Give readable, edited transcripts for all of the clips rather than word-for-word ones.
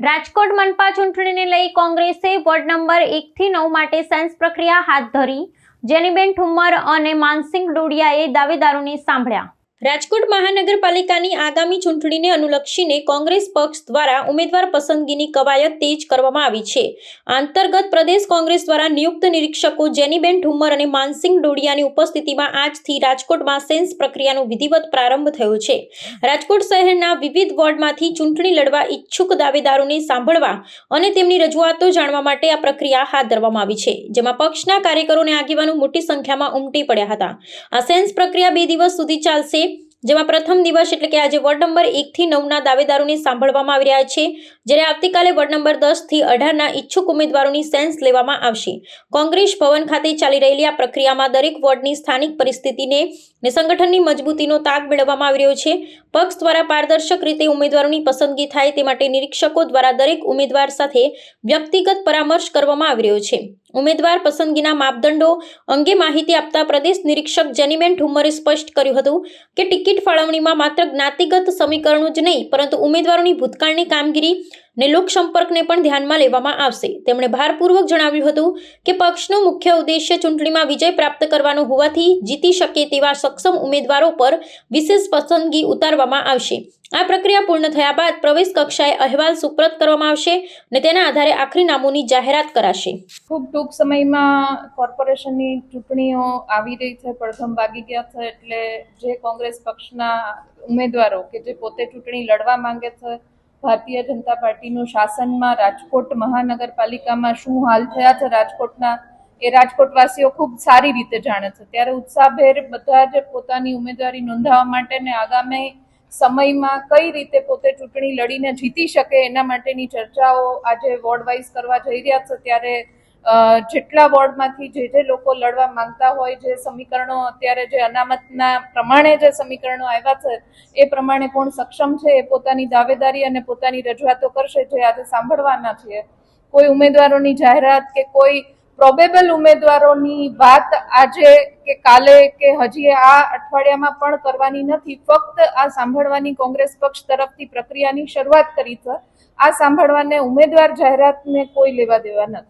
રાજકોટ મનપા ચૂંટણીને લઈ કોંગ્રેસે વોર્ડ નંબર 1 થી 9 માટે સેન્સ પ્રક્રિયા હાથ ધરી। જેનીબેન ઠુમ્મર અને માનસિંગ ડોડિયાએ દાવેદારોને સાંભળ્યા। રાજકોટ મહાનગરપાલિકાની આગામી ચૂંટણીને અનુલક્ષીને કોંગ્રેસ પક્ષ દ્વારા ઉમેદવાર પસંદગીની કવાયત તેજ કરવામાં આવી છે। આ અંતર્ગત પ્રદેશ કોંગ્રેસ દ્વારા નિયુક્ત નિરીક્ષકો જેનીબેન ઠુમ્મર અને માનસિંગ ડોડિયાની ઉપસ્થિતિમાં આજથી રાજકોટમાં સેન્સ પ્રક્રિયાનો વિધિવત પ્રારંભ થયો છે। રાજકોટ શહેરના વિવિધ વોર્ડમાંથી ચૂંટણી લડવા ઈચ્છુક દાવેદારોને સાંભળવા અને તેમની રજૂઆતો જાણવા માટે આ પ્રક્રિયા હાથ ધરવામાં આવી છે, જેમાં પક્ષના કાર્યકરો અને આગેવાનો મોટી સંખ્યામાં ઉમટી પડ્યા હતા। આ સેન્સ પ્રક્રિયા 2 દિવસ સુધી ચાલશે, જેમાં પ્રથમ દિવસ એટલે કે આજે વોર્ડ નંબર 1 થી 9ના દાવેદારોને સાંભળવામાં આવી રહ્યા છે, જ્યારે આવતીકાલે વોર્ડ નંબર 10 થી 18ના ઈચ્છુક ઉમેદવારોની સેન્સ લેવામાં આવશે। કોંગ્રેસ ભવન ખાતે ચાલી રહેલી આ પ્રક્રિયામાં દરેક વોર્ડની સ્થાનિક પરિસ્થિતિને અને સંગઠનની મજબૂતીનો તાગ મેળવવામાં આવી રહ્યો છે। પક્ષ દ્વારા પારદર્શક રીતે ઉમેદવારોની પસંદગી થાય તે માટે નિરીક્ષકો દ્વારા દરેક ઉમેદવાર સાથે વ્યક્તિગત પરામર્શ કરવામાં આવી રહ્યો છે। ઉમેદવાર પસંદગીના માપદંડો અંગે માહિતી આપતા પ્રદેશ નિરીક્ષક જેનીબેન ઠુમ્મરે સ્પષ્ટ કર્યું હતું કે ટિકિટ ફાળવણીમાં માત્ર જ્ઞાતિગત સમીકરણો જ નહીં, પરંતુ ઉમેદવારોની ભૂતકાળની કામગીરી અને લોકસંપર્કને પણ ધ્યાનમાં લેવામાં આવશે। તેમણે ભારપૂર્વક જણાવ્યું હતું કે પક્ષનો મુખ્ય ઉદ્દેશ્ય ચૂંટણીમાં વિજય પ્રાપ્ત કરવાનો હોવાથી જીતી શકે તેવા સક્ષમ ઉમેદવારો પર વિશેષ પસંદગી ઉતારવામાં આવશે। આ પ્રક્રિયા પૂર્ણ થયા બાદ પ્રવેશ કક્ષાએ અહેવાલ સુપ્રત કરવામાં આવશે અને તેના આધારે આખરી નામોની જાહેરાત કરાશે। ખૂબ ટૂંક સમયમાં કોર્પોરેશનની ચૂંટણીઓ આવી રહી છે, પ્રથમ વાગી ગયા છે, એટલે જે કોંગ્રેસ પક્ષના ઉમેદવારો કે જે પોતે ચૂંટણી લડવા માંગે છે, ભારતીય જનતા પાર્ટીનું શાસનમાં રાજકોટ મહાનગરપાલિકામાં શું હાલ થયા છે રાજકોટના, એ રાજકોટવાસીઓ ખૂબ સારી રીતે જાણે છે। ત્યારે ઉત્સાહભેર બધા જ પોતાની ઉમેદવારી નોંધાવવા માટે ને આગામી સમયમાં કઈ રીતે પોતે ચૂંટણી લડીને જીતી શકે એના માટેની ચર્ચાઓ આજે વોર્ડ વાઇઝ કરવા જઈ રહ્યા છે। ત્યારે જેટલા વોર્ડમાંથી જે લોકો લડવા માંગતા હોય, જે સમીકરણો અત્યારે જે અનામતના પ્રમાણે જે સમીકરણો આવ્યા છે એ પ્રમાણે કોણ સક્ષમ છે એ પોતાની દાવેદારી અને પોતાની રજૂઆતો કરશે, જે આજે સાંભળવાના છીએ। કોઈ ઉમેદવારોની જાહેરાત કે કોઈ પ્રોબેબલ ઉમેદવારોની વાત આજે કે કાલે કે હજી આ અઠવાડિયામાં પણ કરવાની નથી। ફક્ત આ સાંભળવાની કોંગ્રેસ પક્ષ તરફથી પ્રક્રિયાની શરૂઆત કરી છે। આ સાંભળવાને ઉમેદવાર જાહેરાતને કોઈ લેવા દેવા નથી।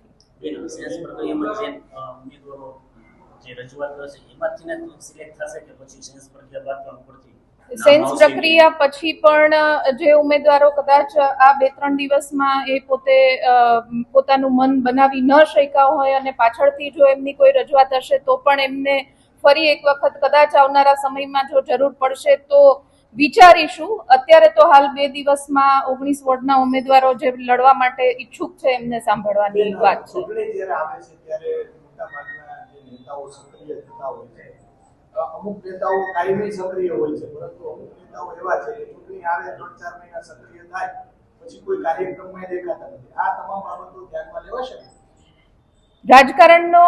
સેન્સ પ્રક્રિયા પછી પણ જે ઉમેદવારો કદાચ આ 2-3 દિવસમાં એ પોતે પોતાનું મન બનાવી ન શક્યા હોય અને પાછળથી જો એમની કોઈ રજૂઆત હશે તો પણ એમને ફરી એક વખત કદાચ આવનારા સમયમાં જો જરૂર પડશે તો વિચારીશું। અત્યારે તો હાલ 2 દિવસમાં 19 વોર્ડના ઉમેદવારો જે લડવા માટે ઈચ્છુક છે એમને સાંભળવાની વાત છે। અમુક નેતાઓ કાયમી સક્રિય હોય છે, પરંતુ અમુક નેતાઓ એવા છે કે ચૂંટણી આવે 3-4 મહિના સક્રિય થાય પછી કોઈ કાર્યક્રમમાં દેખાતા નથી। આ તમામ બાબતો ધ્યાનમાં લેવાશે। રાજકારણનો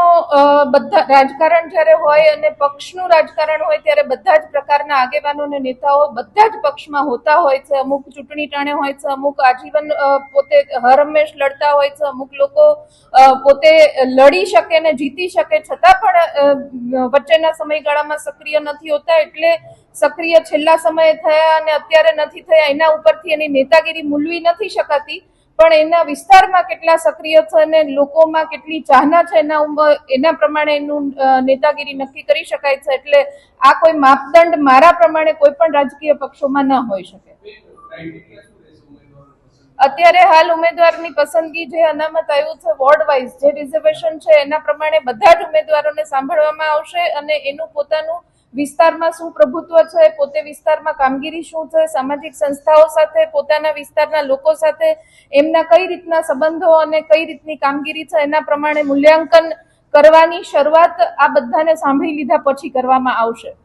રાજકારણ જ્યારે હોય અને પક્ષનું રાજકારણ હોય ત્યારે બધા જ પ્રકારના આગેવાનો અને નેતાઓ બધા જ પક્ષમાં હોતા હોય છે। અમુક ચૂંટણી ટાણે હોય છે, અમુક આજીવન પોતે હરહંમેશ લડતા હોય છે, અમુક લોકો પોતે લડી શકે ને જીતી શકે છતાં પણ વચ્ચેના સમયગાળામાં સક્રિય નથી હોતા। એટલે સક્રિય છેલ્લા સમયે થયા અને અત્યારે નથી થયા એના ઉપરથી એની નેતાગીરી મૂલવી નથી શકાતી, પણ એના વિસ્તારમાં કેટલા સક્રિય છે અને લોકોમાં કેટલી ચાહના છે એના પ્રમાણે એનું નેતાગીરી નક્કી કરી શકાય છે। એટલે આ કોઈ માપદંડ મારા પ્રમાણે કોઈ પણ રાજકીય પક્ષોમાં ન હોઈ શકે। અત્યારે હાલ ઉમેદવારની પસંદગી જે અનામત આવ્યું છે વોર્ડ વાઇઝ જે રિઝર્વેશન છે એના પ્રમાણે બધા જ ઉમેદવારોને સાંભળવામાં આવશે અને એનું પોતાનું વિસ્તારમાં શું પ્રભુત્વ છે, પોતે વિસ્તારમાં કામગીરી શું છે, સામાજિક સંસ્થાઓ સાથે, પોતાના વિસ્તારના લોકો સાથે એમના કઈ રીતના સંબંધો અને કઈ રીતની કામગીરી છે એના પ્રમાણે મૂલ્યાંકન કરવાની શરૂઆત આ બધાને સાંભળી લીધા પછી કરવામાં આવશે।